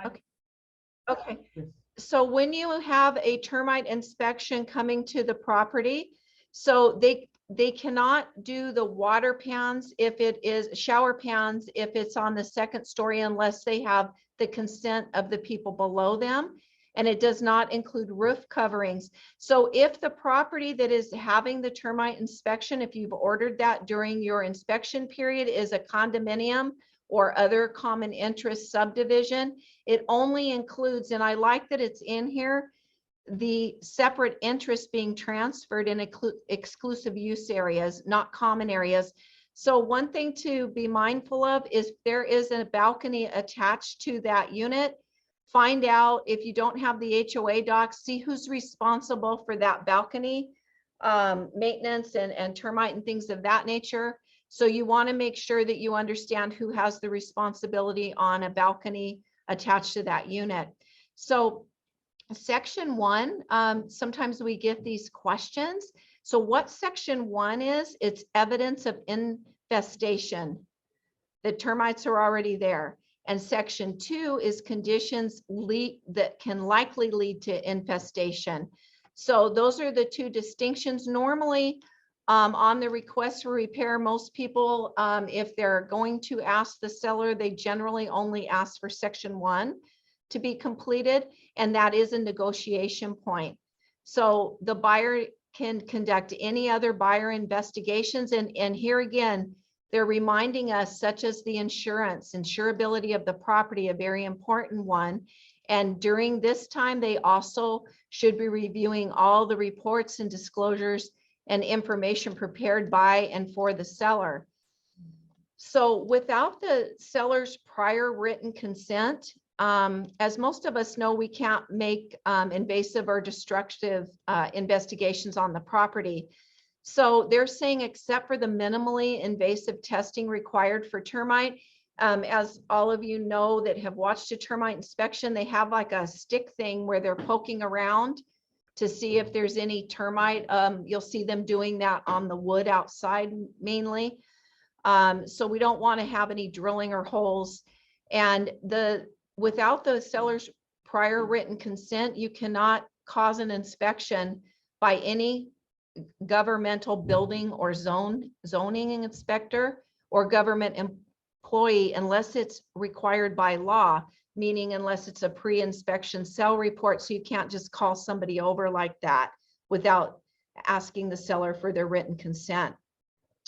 Okay. Okay. So when you have a termite inspection coming to the property, so they cannot do the water pans if it is shower pans, if it's on the second story, unless they have the consent of the people below them. And it does not include roof coverings. So if the property that is having the termite inspection, if you've ordered that during your inspection period, is a condominium or other common interest subdivision, it only includes, and I like that it's in here, the separate interest being transferred in exclusive use areas, not common areas. So one thing to be mindful of is there is a balcony attached to that unit. Find out, if you don't have the HOA docs, see who's responsible for that balcony maintenance and termite and things of that nature. So you want to make sure that you understand who has the responsibility on a balcony attached to that unit. So section 1, sometimes we get these questions. So what section 1 is, it's evidence of infestation. The termites are already there. And section 2 is conditions that can likely lead to infestation. So those are the two distinctions. Normally, on the request for repair, most people, if they're going to ask the seller, they generally only ask for section 1 to be completed, and that is a negotiation point. So the buyer can conduct any other buyer investigations, and here again, they're reminding us, such as the insurability of the property, a very important one. And during this time, they also should be reviewing all the reports and disclosures and information prepared by and for the seller. So without the seller's prior written consent, as most of us know, we can't make invasive or destructive investigations on the property. So they're saying, except for the minimally invasive testing required for termite, as all of you know that have watched a termite inspection, they have like a stick thing where they're poking around to see if there's any termite. You'll see them doing that on the wood outside mainly. So we don't want to have any drilling or holes. And without the seller's prior written consent, you cannot cause an inspection by any governmental building or zoning inspector or government employee unless it's required by law, meaning unless it's a pre-inspection cell report. So you can't just call somebody over like that without asking the seller for their written consent.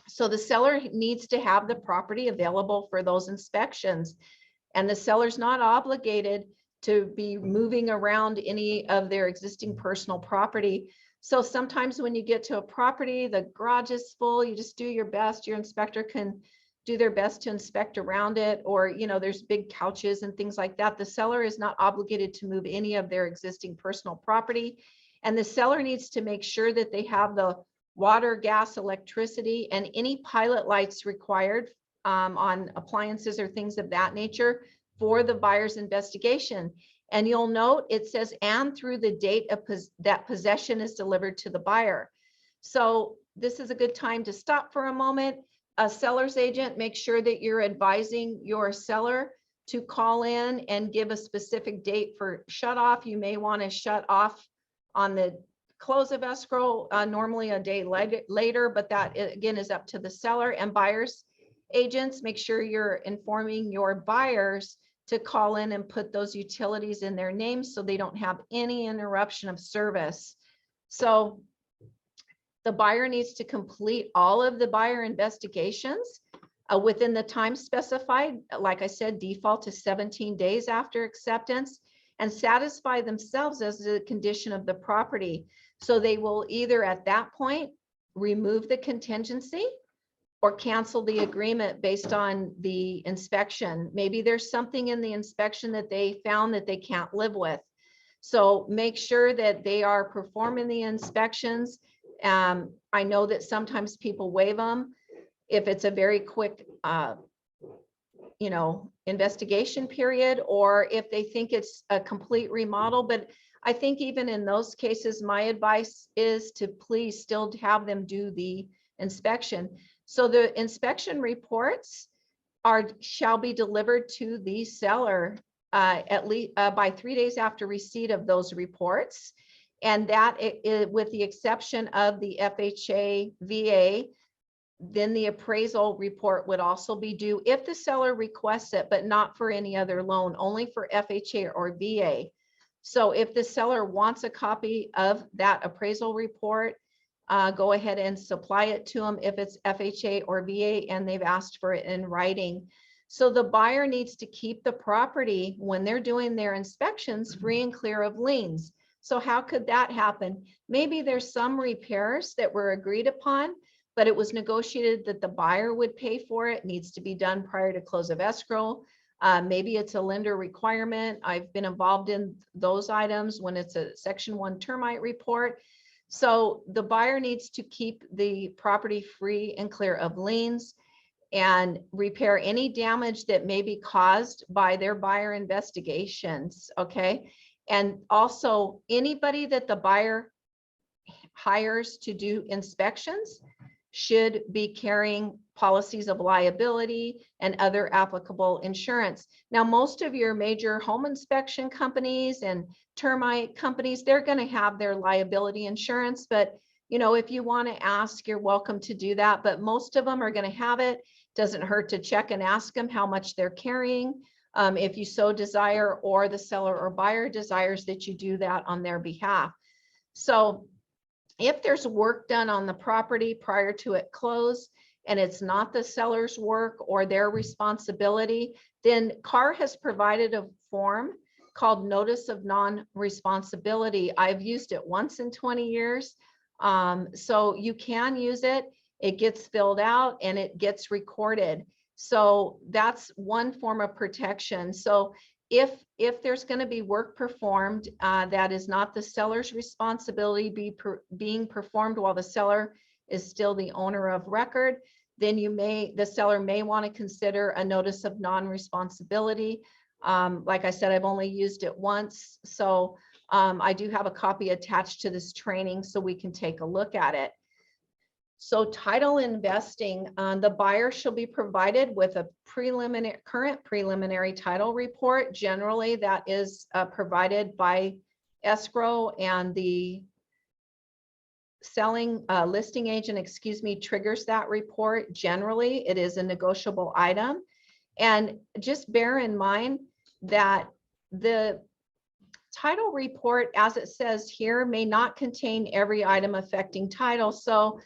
So the seller needs to have the property available for those inspections, and the seller's not obligated to be moving around any of their existing personal property. So sometimes when you get to a property, the garage is full, you just do your best. Your inspector can do their best to inspect around it, or, you know, there's big couches and things like that. The seller is not obligated to move any of their existing personal property. And the seller needs to make sure that they have the water, gas, electricity, and any pilot lights required on appliances or things of that nature for the buyer's investigation. And you'll note it says, and through the date of that possession is delivered to the buyer. So this is a good time to stop for a moment. A seller's agent, make sure that you're advising your seller to call in and give a specific date for shut off. You may want to shut off on the close of escrow, normally a day later, but that again is up to the seller. And buyers agents, make sure you're informing your buyers to call in and put those utilities in their names so they don't have any interruption of service. So the buyer needs to complete all of the buyer investigations within the time specified. Like I said, default to 17 days after acceptance, and satisfy themselves as a condition of the property. So they will either at that point remove the contingency or cancel the agreement based on the inspection. Maybe there's something in the inspection that they found that they can't live with. So make sure that they are performing the inspections. I know that sometimes people waive them if it's a very quick, investigation period, or if they think it's a complete remodel. But I think even in those cases, my advice is to please still have them do the inspection. So the inspection reports shall be delivered to the seller at least by 3 days after receipt of those reports. And that with the exception of the FHA VA, then the appraisal report would also be due if the seller requests it, but not for any other loan, only for FHA or VA. So if the seller wants a copy of that appraisal report, go ahead and supply it to them if it's FHA or VA and they've asked for it in writing. So the buyer needs to keep the property when they're doing their inspections free and clear of liens. So how could that happen? Maybe there's some repairs that were agreed upon, but it was negotiated that the buyer would pay for it. It needs to be done prior to close of escrow. Maybe it's a lender requirement. I've been involved in those items when it's a Section 1 termite report. So the buyer needs to keep the property free and clear of liens and repair any damage that may be caused by their buyer investigations, okay? And also anybody that the buyer hires to do inspections should be carrying policies of liability and other applicable insurance. Now, most of your major home inspection companies and termite companies, they're going to have their liability insurance, but you know, if you want to ask, you're welcome to do that, but most of them are going to have it. Doesn't hurt to check and ask them how much they're carrying, if you so desire, or the seller or buyer desires that you do that on their behalf. So if there's work done on the property prior to it close and it's not the seller's work or their responsibility, then CAR has provided a form called Notice of Non-Responsibility. I've used it once in 20 years. So you can use it. It gets filled out and it gets recorded. So that's one form of protection. So if there's going to be work performed that is not the seller's responsibility being performed while the seller is still the owner of record, then the seller may want to consider a notice of non-responsibility. Like I said, I've only used it once, so I do have a copy attached to this training so we can take a look at it. So title investing, the buyer shall be provided with a current preliminary title report. Generally, that is provided by escrow, and the listing agent, triggers that report. Generally, it is a negotiable item. And just bear in mind that the title report, as it says here, may not contain every item affecting title. So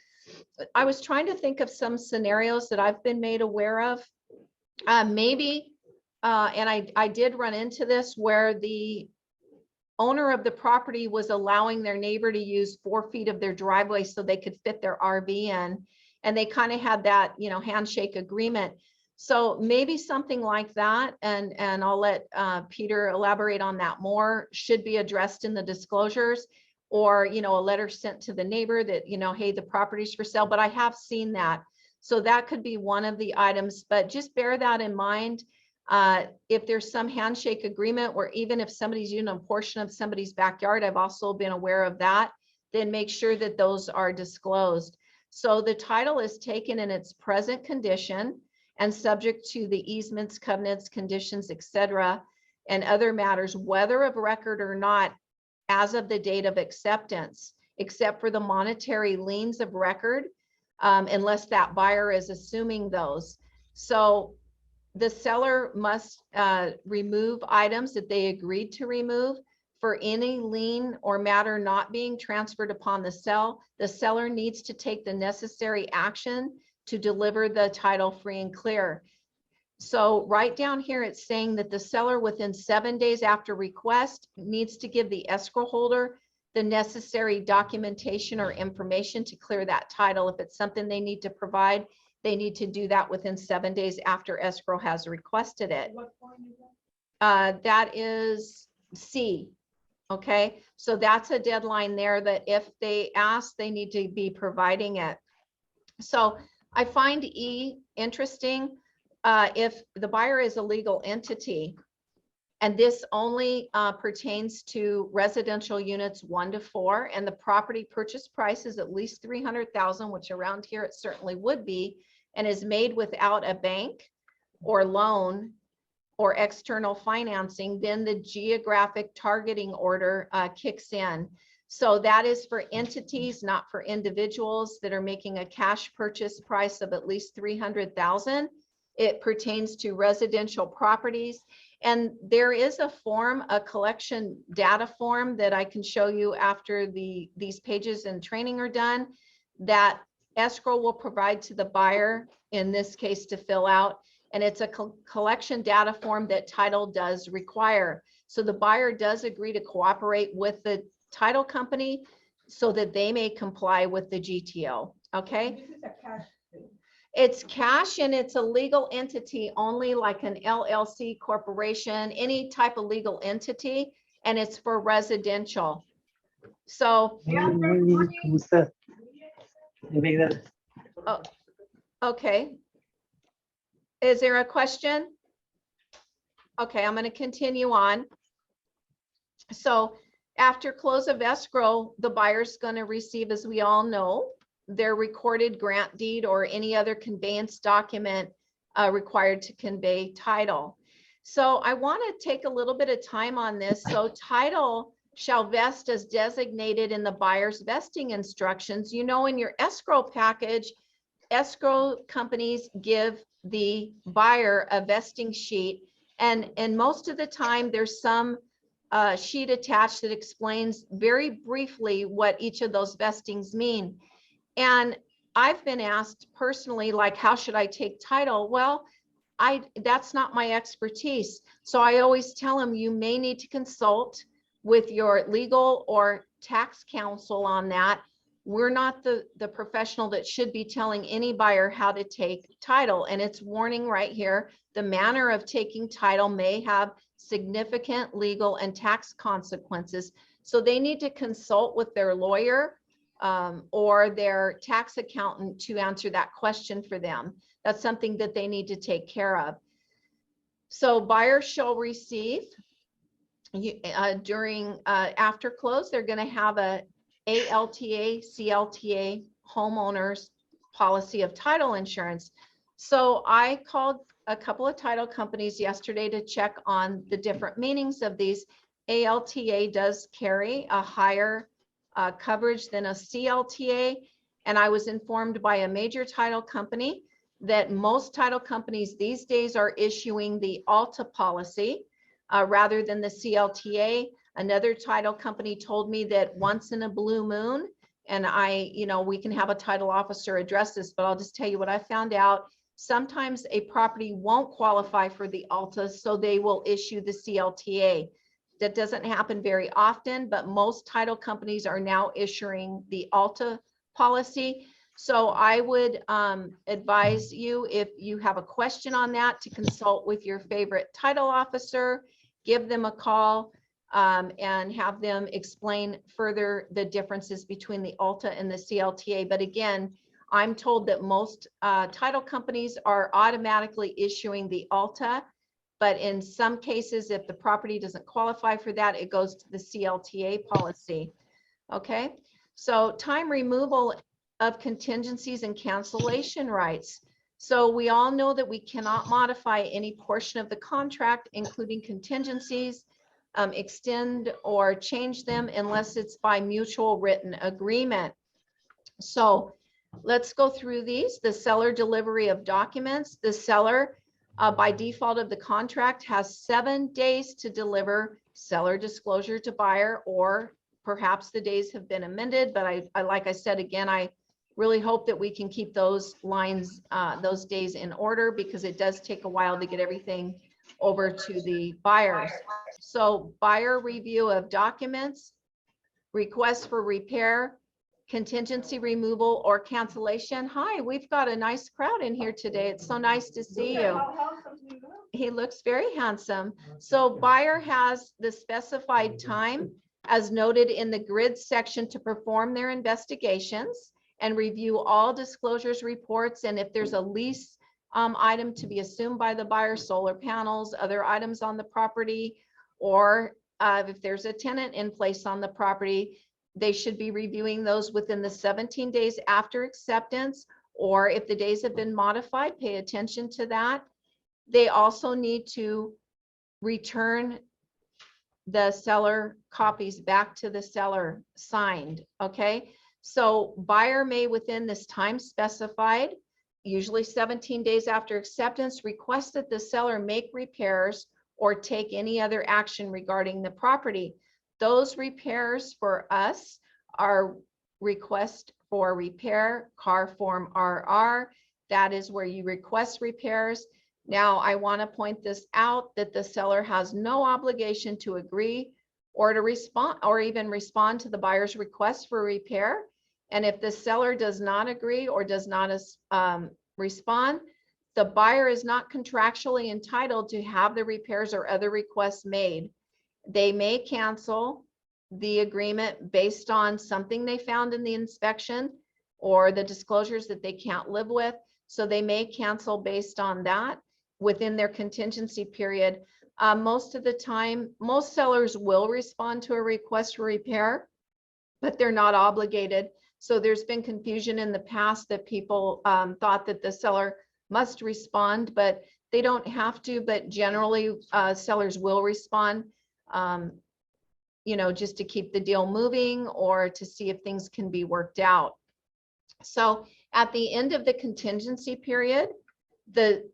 I was trying to think of some scenarios that I've been made aware of. Maybe, and I did run into this, where the owner of the property was allowing their neighbor to use 4 feet of their driveway so they could fit their RV in. And they kind of had that, you know, handshake agreement. So maybe something like that, and I'll let Peter elaborate on that more, should be addressed in the disclosures. Or, you know, a letter sent to the neighbor that, you know, hey, the property's for sale. But I have seen that. So that could be one of the items, but just bear that in mind. If there's some handshake agreement where even if somebody's using a portion of somebody's backyard, I've also been aware of that, then make sure that those are disclosed. So the title is taken in its present condition and subject to the easements, covenants, conditions, etc., and other matters, whether of record or not, as of the date of acceptance, except for the monetary liens of record, unless that buyer is assuming those. So the seller must remove items that they agreed to remove. For any lien or matter not being transferred upon the seller needs to take the necessary action to deliver the title free and clear. So right down here, it's saying that the seller within 7 days after request needs to give the escrow holder the necessary documentation or information to clear that title. If it's something they need to provide, they need to do that within 7 days after escrow has requested it. What form is that? That is C. Okay, so that's a deadline there that if they ask, they need to be providing it. So I find E interesting. If the buyer is a legal entity, and this only pertains to residential units 1 to 4, and the property purchase price is at least $300,000, which around here it certainly would be, and is made without a bank or loan, or external financing, then the geographic targeting order kicks in. So that is for entities, not for individuals that are making a cash purchase price of at least 300,000. It pertains to residential properties. And there is a form, a collection data form that I can show you after these pages and training are done, that escrow will provide to the buyer, in this case, to fill out. And it's a collection data form that title does require. So the buyer does agree to cooperate with the title company so that they may comply with the GTO. Okay. This is a cash thing. It's cash, and it's a legal entity only, like an LLC, corporation, any type of legal entity, and it's for residential. So okay. Is there a question? Okay, I'm going to continue on. So after close of escrow, the buyer's going to receive, as we all know, their recorded grant deed or any other conveyance document required to convey title. So I want to take a little bit of time on this. So title shall vest as designated in the buyer's vesting instructions. You know, in your escrow package, escrow companies give the buyer a vesting sheet, and most of the time there's some sheet attached that explains very briefly what each of those vestings mean. And I've been asked personally, like, how should I take title? Well, that's not my expertise. So I always tell them you may need to consult with your legal or tax counsel on that. We're not the professional that should be telling any buyer how to take title. And it's warning right here, the manner of taking title may have significant legal and tax consequences. So they need to consult with their lawyer or their tax accountant to answer that question for them. That's something that they need to take care of. So buyers shall receive during after close, they're going to have a ALTA, CLTA homeowners policy of title insurance. So I called a couple of title companies yesterday to check on the different meanings of these. ALTA does carry a higher coverage than a CLTA. And I was informed by a major title company that most title companies these days are issuing the ALTA policy rather than the CLTA. Another title company told me that once in a blue moon, and we can have a title officer address this, but I'll just tell you what I found out. Sometimes a property won't qualify for the ALTA, so they will issue the CLTA. That doesn't happen very often, but most title companies are now issuing the ALTA policy. So I would advise you, if you have a question on that, to consult with your favorite title officer, give them a call, and have them explain further the differences between the ALTA and the CLTA. But again, I'm told that most title companies are automatically issuing the ALTA, but in some cases, if the property doesn't qualify for that, it goes to the CLTA policy. Okay, so time removal of contingencies and cancellation rights. So we all know that we cannot modify any portion of the contract, including contingencies, extend or change them unless it's by mutual written agreement. So let's go through these. The seller delivery of documents. The seller, by default of the contract, has 7 days to deliver seller disclosure to buyer, or perhaps the days have been amended. But I like I said, again, I really hope that we can keep those lines, those days in order, because it does take a while to get everything over to the buyers. So buyer review of documents, request for repair, contingency removal or cancellation. Hi, we've got a nice crowd in here today. It's so nice to see you. He looks very handsome. So buyer has the specified time as noted in the grid section to perform their investigations and review all disclosures reports. And if there's a lease item to be assumed by the buyer, solar panels, other items on the property, or if there's a tenant in place on the property, they should be reviewing those within the 17 days after acceptance, or if the days have been modified, pay attention to that. They also need to return the seller copies back to the seller signed. Okay, so buyer may within this time specified, usually 17 days after acceptance, request that the seller make repairs or take any other action regarding the property. Those repairs for us are request for repair, car form RR. That is where you request repairs. Now, I want to point this out that the seller has no obligation to agree or to respond or even respond to the buyer's request for repair. And if the seller does not agree or does not respond, the buyer is not contractually entitled to have the repairs or other requests made. They may cancel the agreement based on something they found in the inspection or the disclosures that they can't live with. So they may cancel based on that within their contingency period. Most of the time, most sellers will respond to a request for repair, but they're not obligated. So there's been confusion in the past that people thought that the seller must respond, but they don't have to. But generally, sellers will respond, you know, just to keep the deal moving or to see if things can be worked out. So at the end of the contingency period, the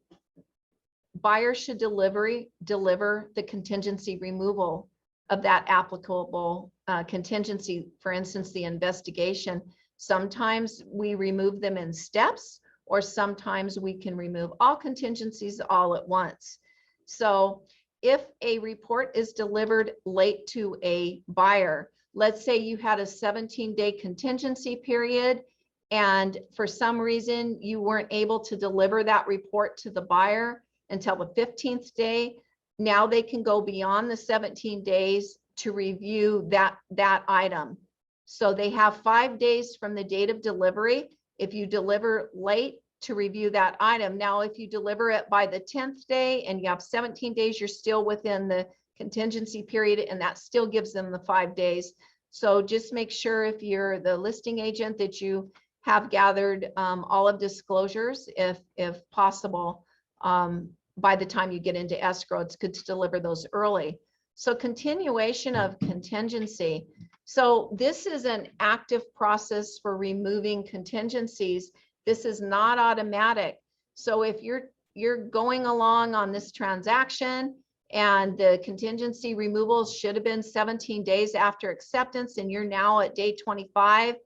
buyer should deliver the contingency removal of that applicable contingency. For instance, the investigation. Sometimes we remove them in steps, or sometimes we can remove all contingencies all at once. So if a report is delivered late to a buyer, let's say you had a 17-day contingency period, and for some reason you weren't able to deliver that report to the buyer until the 15th day, now they can go beyond the 17 days to review that item. So they have 5 days from the date of delivery if you deliver late to review that item. Now, if you deliver it by the 10th day and you have 17 days, you're still within the contingency period, and that still gives them the 5 days. So just make sure, if you're the listing agent, that you have gathered all of disclosures, if possible. By the time you get into escrow, it's good to deliver those early. So continuation of contingency. So this is an active process for removing contingencies. This is not automatic. So if you're going along on this transaction and the contingency removals should have been 17 days after acceptance, and you're now at day 25,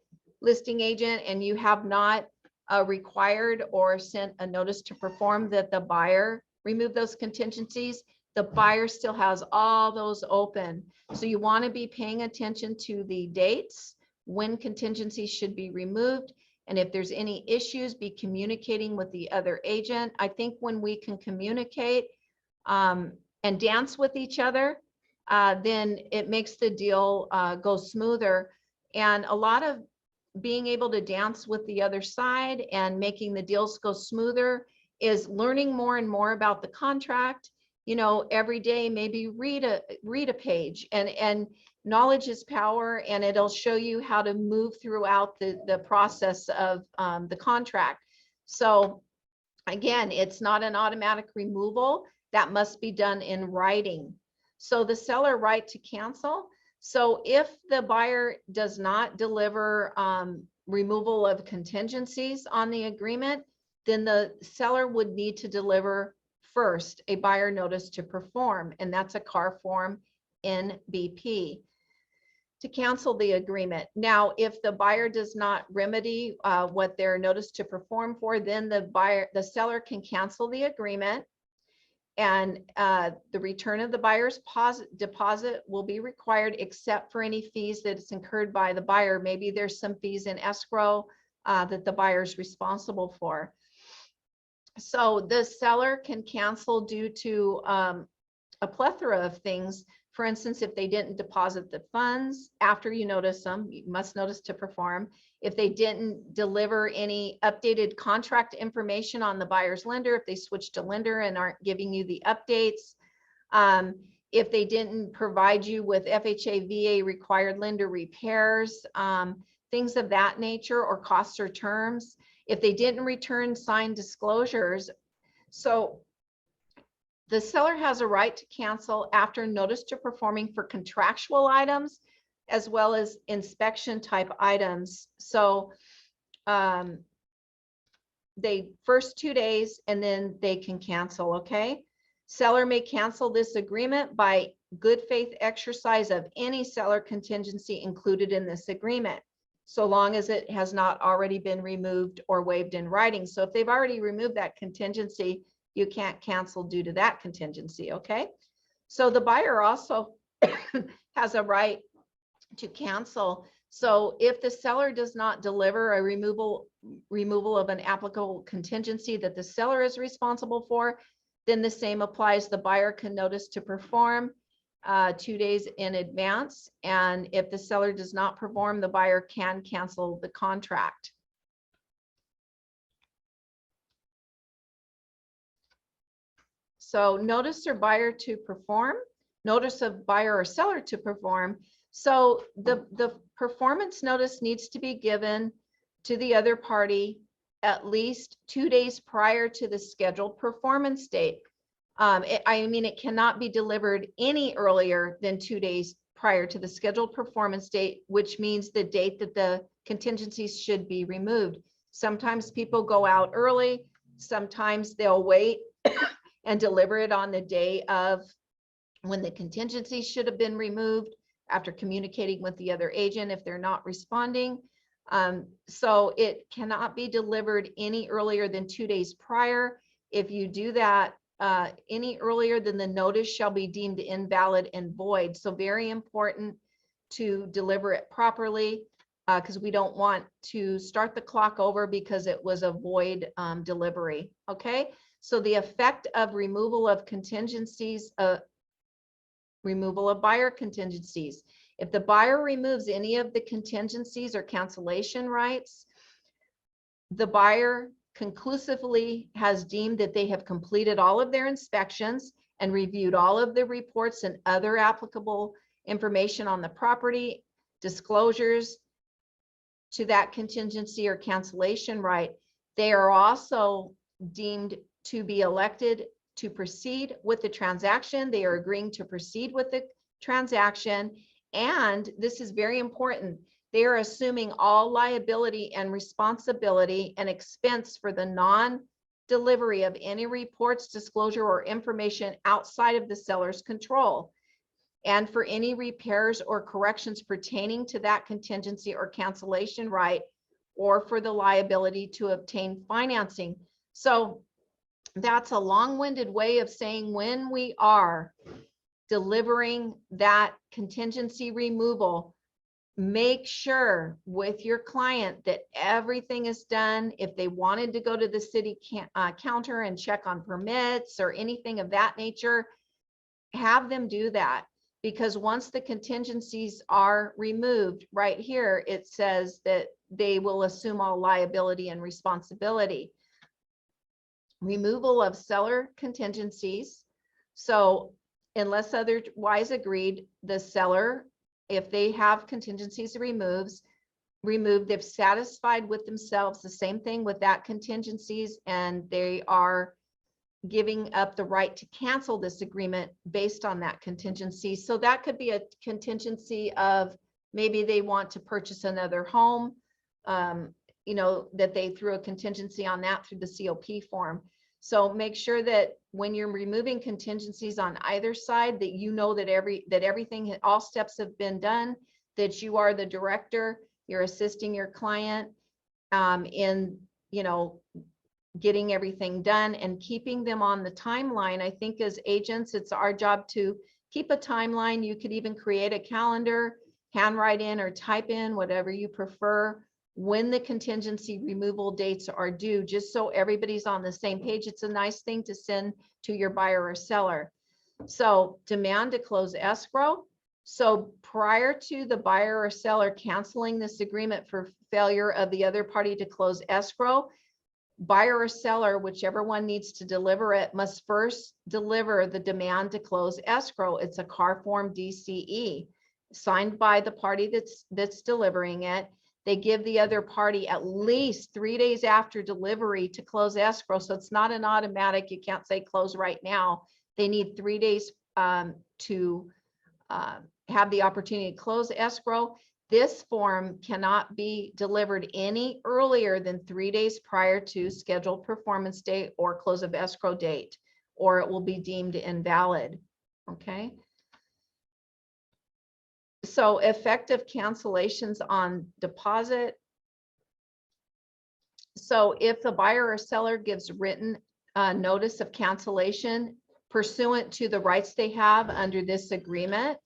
listing agent, and you have not required or sent a notice to perform that the buyer remove those contingencies, the buyer still has all those open. So you want to be paying attention to the dates when contingencies should be removed. And if there's any issues, be communicating with the other agent. I think when we can communicate and dance with each other, then it makes the deal go smoother. And a lot of being able to dance with the other side and making the deals go smoother is learning more and more about the contract. You know, every day, maybe read a page, and knowledge is power, and it'll show you how to move throughout the process of the contract. So again, it's not an automatic removal. That must be done in writing. So the seller right to cancel. So if the buyer does not deliver removal of contingencies on the agreement, then the seller would need to deliver first a buyer notice to perform, and that's a car form NBP to cancel the agreement. Now, if the buyer does not remedy what their notice to perform for, then the seller can cancel the agreement, and the return of the buyer's deposit will be required, except for any fees that's incurred by the buyer. Maybe there's some fees in escrow that the buyer is responsible for. So the seller can cancel due to a plethora of things. For instance, if they didn't deposit the funds after you notice them, you must notice to perform. If they didn't deliver any updated contract information on the buyer's lender, if they switched to lender and aren't giving you the updates, if they didn't provide you with FHA, VA required lender repairs, things of that nature, or costs or terms, if they didn't return signed disclosures. So The seller has a right to cancel after notice to performing for contractual items as well as inspection type items. So they first 2 days and then they can cancel, okay? Seller may cancel this agreement by good faith exercise of any seller contingency included in this agreement, so long as it has not already been removed or waived in writing. So if they've already removed that contingency, you can't cancel due to that contingency, okay? So the buyer also has a right to cancel. So if the seller does not deliver a removal of an applicable contingency that the seller is responsible for, then the same applies. The buyer can notice to perform 2 days in advance. And if the seller does not perform, the buyer can cancel the contract. So notice or buyer to perform, notice of buyer or seller to perform. So the performance notice needs to be given to the other party at least 2 days prior to the scheduled performance date. I mean, it cannot be delivered any earlier than 2 days prior to the scheduled performance date, which means the date that the contingencies should be removed. Sometimes people go out early, sometimes they'll wait and deliver it on the day of when the contingency should have been removed after communicating with the other agent if they're not responding. So it cannot be delivered any earlier than 2 days prior. If you do that any earlier, then the notice shall be deemed invalid and void. So very important to deliver it properly, because we don't want to start the clock over because it was a void delivery. Okay, so the effect of removal of contingencies, removal of buyer contingencies. If the buyer removes any of the contingencies or cancellation rights, the buyer conclusively has deemed that they have completed all of their inspections and reviewed all of the reports and other applicable information on the property, disclosures to that contingency or cancellation right. They are also deemed to be elected to proceed with the transaction. They are agreeing to proceed with the transaction. And this is very important. They are assuming all liability and responsibility and expense for the non-delivery of any reports, disclosure, or information outside of the seller's control, and for any repairs or corrections pertaining to that contingency or cancellation right, or for the liability to obtain financing. So that's a long-winded way of saying when we are delivering that contingency removal, make sure with your client that everything is done. If they wanted to go to the city counter and check on permits or anything of that nature, have them do that. Because once the contingencies are removed, right here, it says that they will assume all liability and responsibility. Removal of seller contingencies. So unless otherwise agreed, the seller, if they have contingencies removed, they've satisfied with themselves the same thing with that contingencies, and they are giving up the right to cancel this agreement based on that contingency. So that could be a contingency of maybe they want to purchase another home, you know, that they threw a contingency on that through the COP form. So make sure that when you're removing contingencies on either side, that you know that everything, all steps have been done, that you are the director, you're assisting your client in, you know, getting everything done and keeping them on the timeline. I think as agents, it's our job to keep a timeline. You could even create a calendar, handwrite in or type in, whatever you prefer, when the contingency removal dates are due, just so everybody's on the same page. It's a nice thing to send to your buyer or seller. So demand to close escrow. So prior to the buyer or seller canceling this agreement for failure of the other party to close escrow, buyer or seller, whichever one needs to deliver it, must first deliver the demand to close escrow. It's a CAR form DCE signed by the party that's delivering it. They give the other party at least 3 days after delivery to close escrow. So it's not an automatic. You can't say close right now. They need 3 days to have the opportunity to close escrow. This form cannot be delivered any earlier than 3 days prior to scheduled performance date or close of escrow date, or it will be deemed invalid. Okay. So effective cancellations on deposit. So if the buyer or seller gives written notice of cancellation pursuant to the rights they have under this agreement,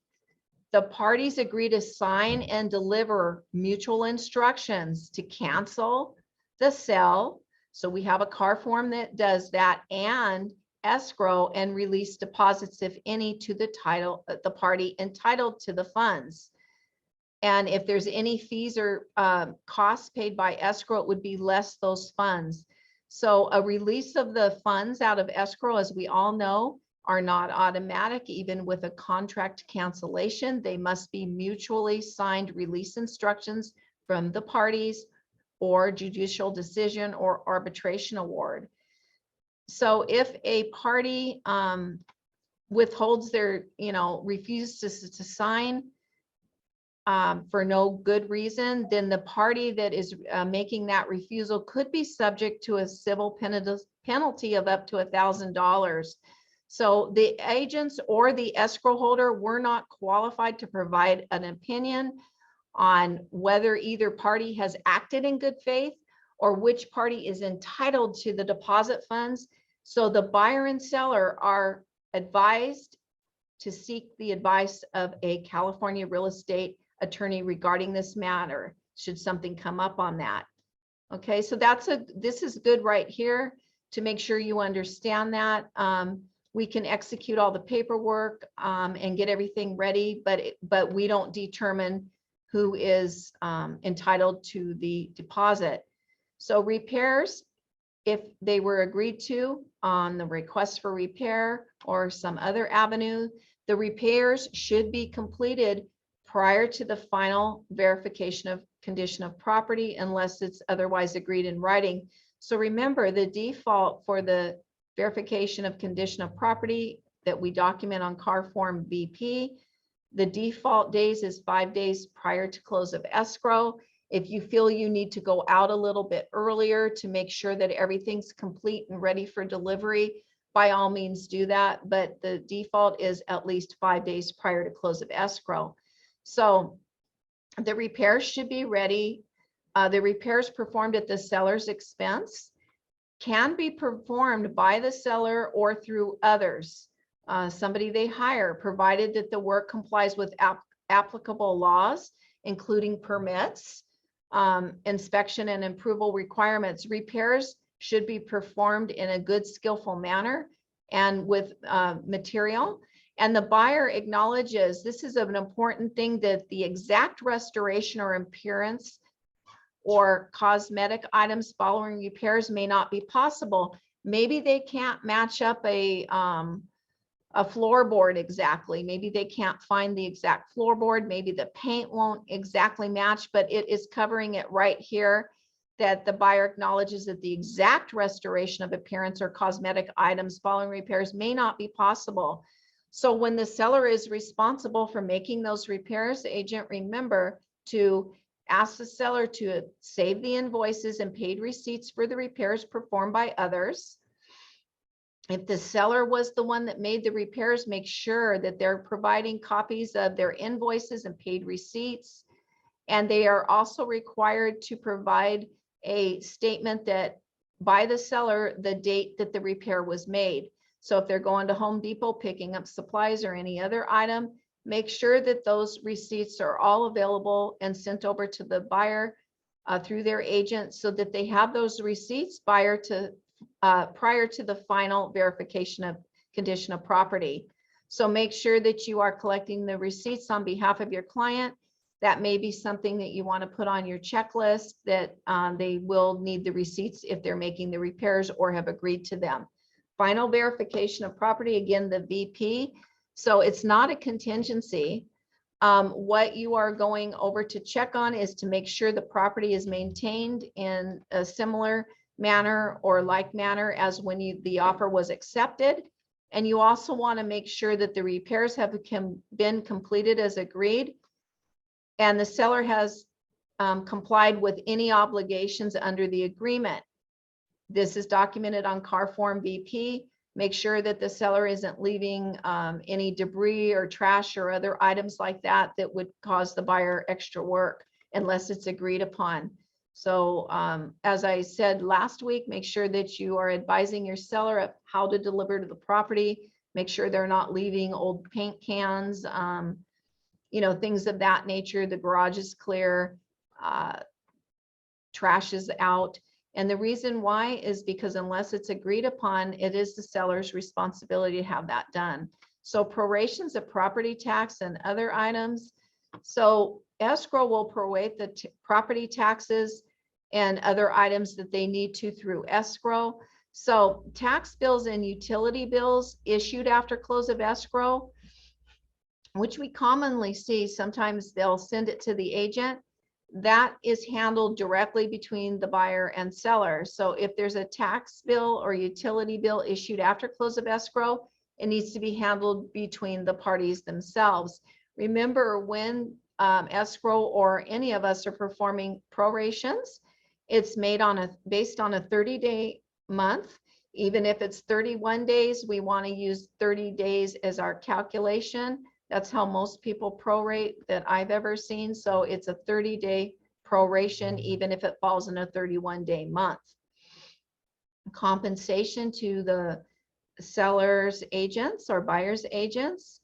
the parties agree to sign and deliver mutual instructions to cancel the sale. So we have a CAR form that does that, and escrow and release deposits, if any, to the party entitled to the funds. And if there's any fees or costs paid by escrow, it would be less those funds. So a release of the funds out of escrow, as we all know, are not automatic. Even with a contract cancellation, they must be mutually signed release instructions from the parties, or judicial decision or arbitration award. So if a party withholds their, refuses to sign for no good reason, then the party that is making that refusal could be subject to a civil penalty of up to $1,000. So the agents or the escrow holder were not qualified to provide an opinion on whether either party has acted in good faith or which party is entitled to the deposit funds. So the buyer and seller are advised to seek the advice of a California real estate attorney regarding this matter, should something come up on that. Okay, so this is good right here to make sure you understand that. We can execute all the paperwork and get everything ready, but we don't determine who is entitled to the deposit. So repairs, if they were agreed to on the request for repair or some other avenue, the repairs should be completed prior to the final verification of condition of property, unless it's otherwise agreed in writing. So remember, the default for the verification of condition of property that we document on CAR form BP, the default days is 5 days prior to close of escrow. If you feel you need to go out a little bit earlier to make sure that everything's complete and ready for delivery, by all means do that. But the default is at least 5 days prior to close of escrow. So the repairs should be ready. The repairs performed at the seller's expense can be performed by the seller or through others, somebody they hire, provided that the work complies with applicable laws, including permits, inspection and approval requirements. Repairs should be performed in a good, skillful manner and with material. And the buyer acknowledges, this is an important thing, that the exact restoration or appearance or cosmetic items following repairs may not be possible. Maybe they can't match up a floorboard exactly. Maybe they can't find the exact floorboard. Maybe the paint won't exactly match, but it is covering it right here, that the buyer acknowledges that the exact restoration of appearance or cosmetic items following repairs may not be possible. So when the seller is responsible for making those repairs, the agent, remember to ask the seller to save the invoices and paid receipts for the repairs performed by others. If the seller was the one that made the repairs, make sure that they're providing copies of their invoices and paid receipts. And they are also required to provide a statement that by the seller, the date that the repair was made. So if they're going to Home Depot picking up supplies or any other item, make sure that those receipts are all available and sent over to the buyer through their agent, so that they have those receipts prior to the final verification of condition of property. So make sure that you are collecting the receipts on behalf of your client. That may be something that you want to put on your checklist, that they will need the receipts if they're making the repairs or have agreed to them. Final verification of property, again, the VP. So it's not a contingency. What you are going over to check on is to make sure the property is maintained in a similar manner or like manner as when the offer was accepted. And you also want to make sure that the repairs have been completed as agreed, and the seller has complied with any obligations under the agreement. This is documented on car form BP. Make sure that the seller isn't leaving any debris or trash or other items like that that would cause the buyer extra work unless it's agreed upon. So as I said last week, make sure that you are advising your seller of how to deliver to the property. Make sure they're not leaving old paint cans, you know, things of that nature. The garage is clear, trash is out. And the reason why is because unless it's agreed upon, it is the seller's responsibility to have that done. So prorations of property tax and other items. So escrow will prorate the property taxes and other items that they need to through escrow. So tax bills and utility bills issued after close of escrow, which we commonly see, sometimes they'll send it to the agent. That is handled directly between the buyer and seller. So if there's a tax bill or utility bill issued after close of escrow, it needs to be handled between the parties themselves. Remember, when escrow or any of us are performing prorations, it's made on based on a 30-day month. Even if it's 31 days, we want to use 30 days as our calculation. That's how most people prorate that I've ever seen. So it's a 30-day proration, even if it falls in a 31-day month. Compensation to the seller's agents or buyer's agents.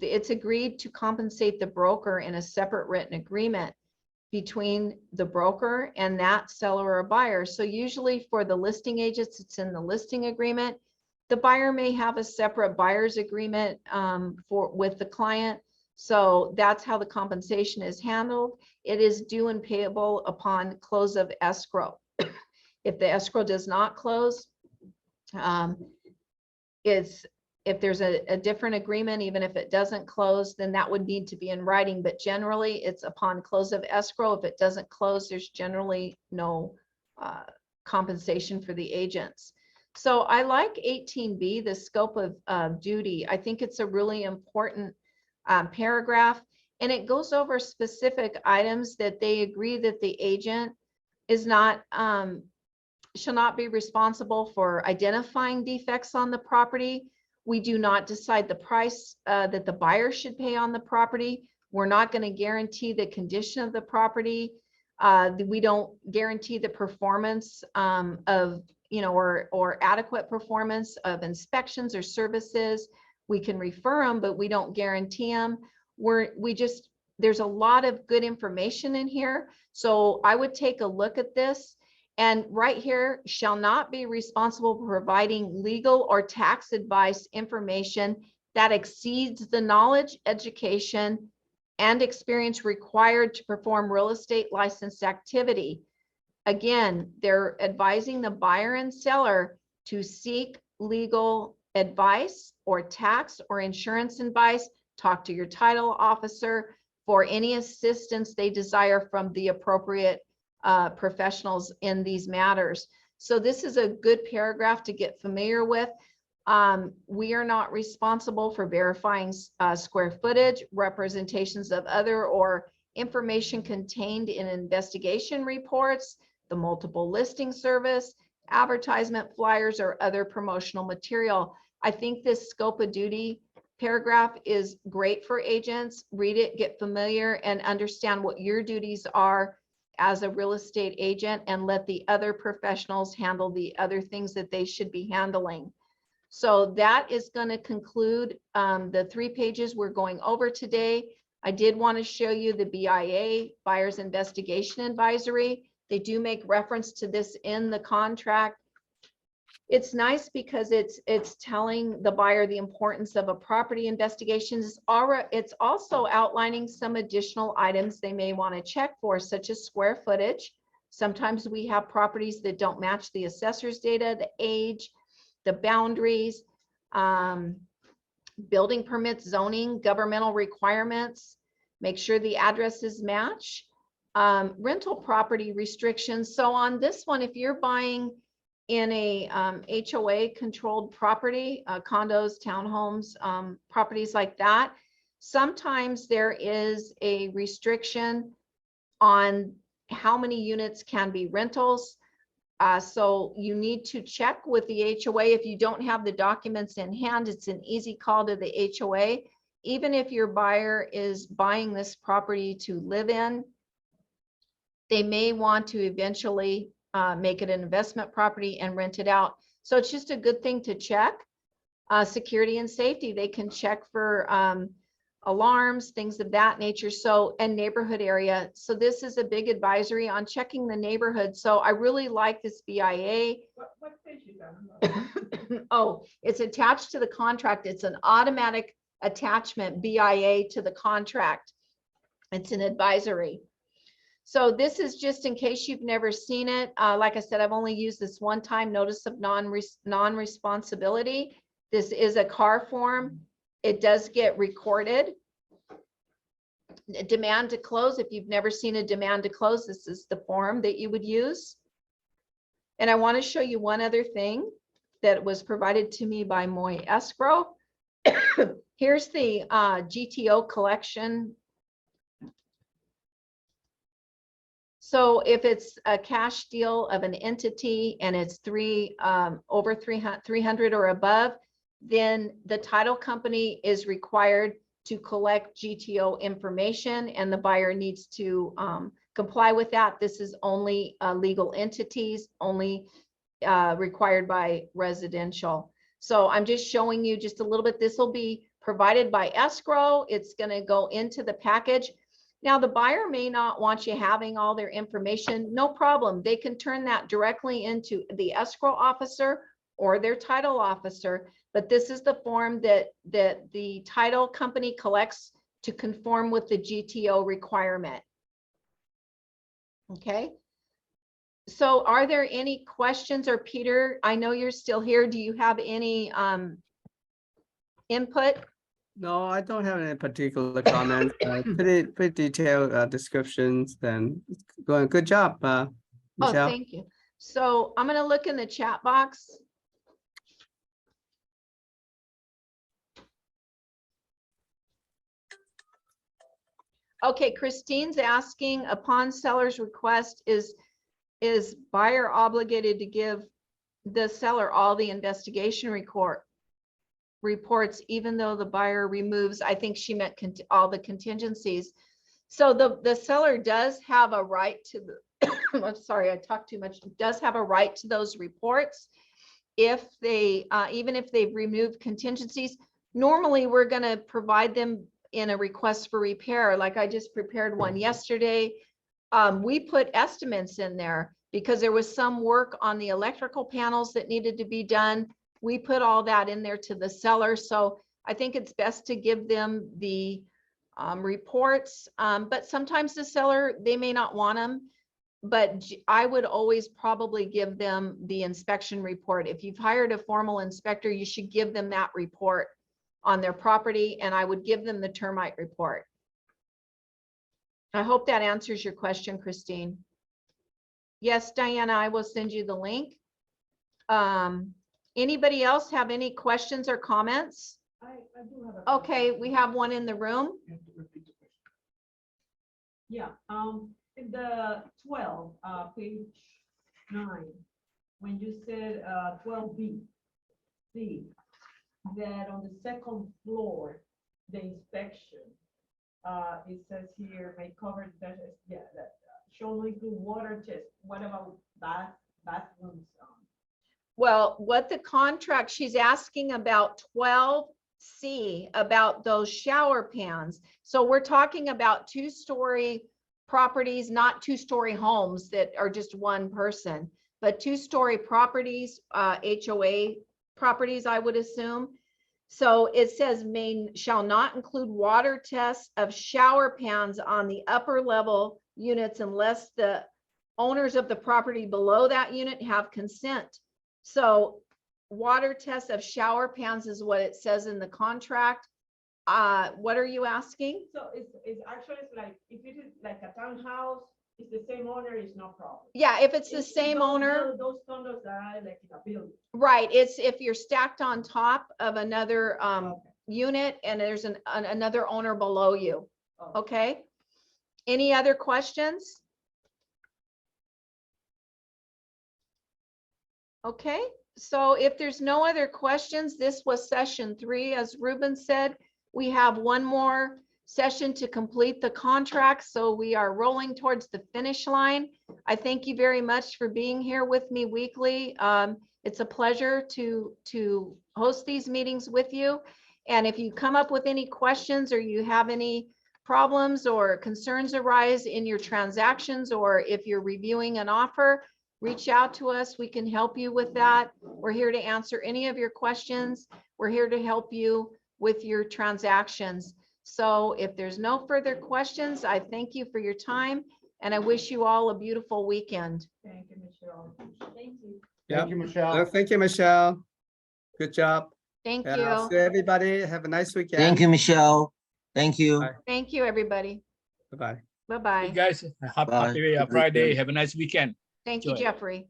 It's agreed to compensate the broker in a separate written agreement between the broker and that seller or buyer. So usually for the listing agents, it's in the listing agreement. The buyer may have a separate buyer's agreement with the client. So that's how the compensation is handled. It is due and payable upon close of escrow. If the escrow does not close, if there's a different agreement, even if it doesn't close, then that would need to be in writing. But generally, it's upon close of escrow. If it doesn't close, there's generally no compensation for the agents. So I like 18B, the scope of duty. I think it's a really important paragraph, and it goes over specific items that they agree that the agent is not, shall not be responsible for identifying defects on the property. We do not decide the price that the buyer should pay on the property. We're not going to guarantee the condition of the property. We don't guarantee the performance of, you know, or adequate performance of inspections or services. We can refer them, but we don't guarantee them. There's a lot of good information in here. So I would take a look at this. And right here, shall not be responsible for providing legal or tax advice information that exceeds the knowledge, education, and experience required to perform real estate licensed activity. Again, they're advising the buyer and seller to seek legal advice or tax or insurance advice. Talk to your title officer for any assistance they desire from the appropriate professionals in these matters. So this is a good paragraph to get familiar with. We are not responsible for verifying square footage, representations of other or information contained in investigation reports, the multiple listing service, advertisement flyers, or other promotional material. I think this scope of duty paragraph is great for agents. Read it, get familiar, and understand what your duties are as a real estate agent, and let the other professionals handle the other things that they should be handling. So that is going to conclude the 3 pages we're going over today. I did want to show you the BIA, Buyer's Investigation Advisory. They do make reference to this in the contract. It's nice because it's telling the buyer the importance of a property investigation. It's also outlining some additional items they may want to check for, such as square footage. Sometimes we have properties that don't match the assessor's data, the age, the boundaries, building permits, zoning, governmental requirements. Make sure the addresses match. Rental property restrictions. So on this one, if you're buying in a HOA controlled property, condos, townhomes, properties like that, sometimes there is a restriction on how many units can be rentals. So you need to check with the HOA. If you don't have the documents in hand, it's an easy call to the HOA. Even if your buyer is buying this property to live in, they may want to eventually make it an investment property and rent it out. So it's just a good thing to check. Security and safety, they can check for alarms, things of that nature. So, and neighborhood area. So this is a big advisory on checking the neighborhood. So I really like this BIA. What page is that? Oh, it's attached to the contract. It's an automatic attachment BIA to the contract. It's an advisory. So this is just in case you've never seen it. Like I said, I've only used this one time, notice of non-responsibility. This is a CAR form. It does get recorded. Demand to close. If you've never seen a demand to close, this is the form that you would use. And I want to show you one other thing that was provided to me by Moy Escrow. Here's the GTO collection. So if it's a cash deal of an entity and it's over 300 or above, then the title company is required to collect GTO information and the buyer needs to comply with that. This is only legal entities, only required by residential. So I'm just showing you just a little bit. This will be provided by escrow. It's going to go into the package. Now, the buyer may not want you having all their information. No problem. They can turn that directly into the escrow officer or their title officer. But this is the form that the title company collects to conform with the GTO requirement. Okay. So are there any questions? Or Peter, I know you're still here. Do you have any input? No, I don't have any particular comments. Pretty detailed descriptions. Then going good job, Oh, Michelle. thank you. So I'm going to look in the chat box. Okay, Christine's asking, upon seller's request, is buyer obligated to give the seller all the investigation reports, even though the buyer removes, I think she meant all the contingencies. So the seller does have a right to the, I'm sorry, I talked too much, does have a right to those reports. If they, even if they've removed contingencies, normally we're going to provide them in a request for repair. Like I just prepared one yesterday. We put estimates in there because there was some work on the electrical panels that needed to be done. We put all that in there to the seller. So I think it's best to give them the reports, but sometimes the seller, they may not want them, but I would always probably give them the inspection report. If you've hired a formal inspector, you should give them that report on their property, and I would give them the termite report. I hope that answers your question, Christine. Yes, Diana, I will send you the link. Anybody else have any questions or comments? I do have a Okay, we have one in the room. Yeah, in the 12, page 9, when you said 12B, see that on the second floor, the inspection, it says here, may cover that, yeah, that shall include water test. What about bathrooms? Well, what the contract, she's asking about 12C, about those shower pans. So we're talking about 2-story properties, not 2-story homes that are just one person, but 2-story properties, HOA properties, I would assume. So it says shall not include water tests of shower pans on the upper level units unless the owners of the property below that unit have consent. So water tests of shower pans is what it says in the contract. What are you asking? So it's actually like, if it is like a townhouse It's the same owner, it's no problem. Yeah, if it's the It's same those owner, Those condos that are like in a building. right, it's if you're stacked on top of another Okay. unit and there's another owner below you, Okay. okay? Any other questions? Okay, so if there's no other questions, this was session 3. As Ruben said, we have one more session to complete the contract, so we are rolling towards the finish line. I thank you very much for being here with me weekly. It's a pleasure to host these meetings with you. And if you come up with any questions or you have any problems or concerns arise in your transactions, or if you're reviewing an offer, reach out to us. We can help you with that. We're here to answer any of your questions. We're here to help you with your transactions. So if there's no further questions, I thank you for your time and I wish you all a beautiful weekend. Thank you, Michelle. Thank you. Yep. Thank you, Michelle. Thank you, Michelle. Good job. Thank Yeah, you. so everybody have a nice weekend. Thank you, Michelle. Thank you. Bye. Thank you, everybody. Bye-bye. Hey, Bye-bye. guys, Bye. happy Friday. Have a nice weekend. Thank you, enjoy. Jeffrey.